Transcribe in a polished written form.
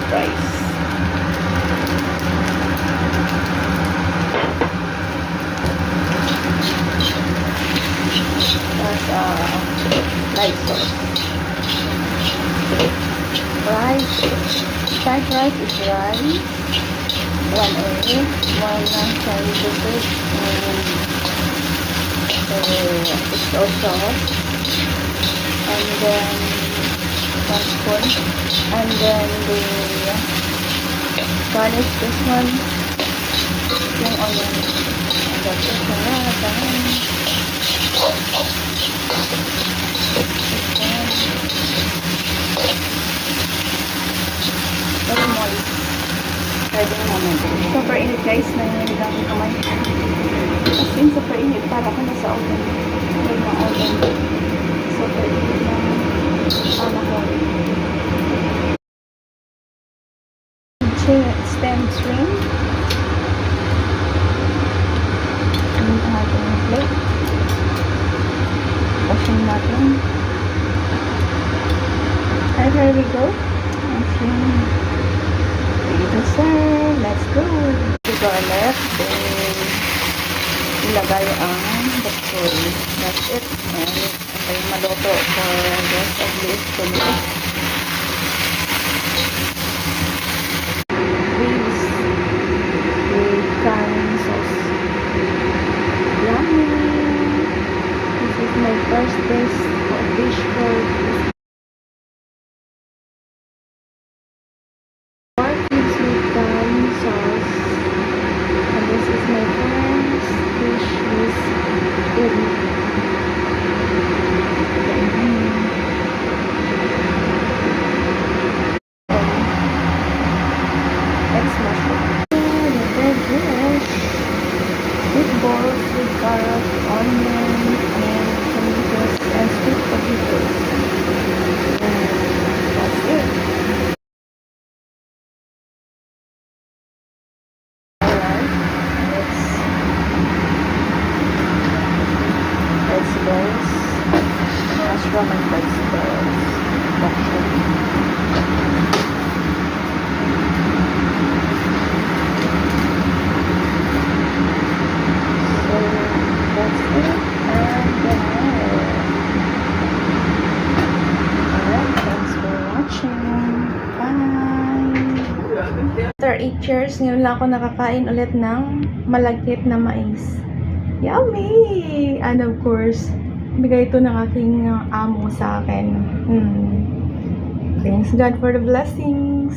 rice. Rice sauce. Rice. Fried rice is rice. 1 egg, 1 curry biscuit, and extra sauce, and then 1 spoon, and then the garnish this one, yung onion, and that's it. Very moist. Pwede naman. Super init guys, nangyayari lang ang kamay. As in, super init. Para ko nasa oven. May mga oven. Super init na ano ko. Stem string. Ang ating plate. Washing natin. And here we go. Sir, let's go. Garlic, then ilagay ang baksuri. That's it. And okay, maluto for the rest of this 2 minutes. Please, with curry sauce. Yummy! This is my first taste of dish for meatballs with carrot, onions, and tomatoes, and sweet potatoes. And that's it. Alright, vegetables, mushroom and vegetables. After 8 years, ngayon lang ako nakakain ulit ng malagkit na mais. Yummy! And of course, bigay ito ng aking amo sa akin. Thanks God for the blessings.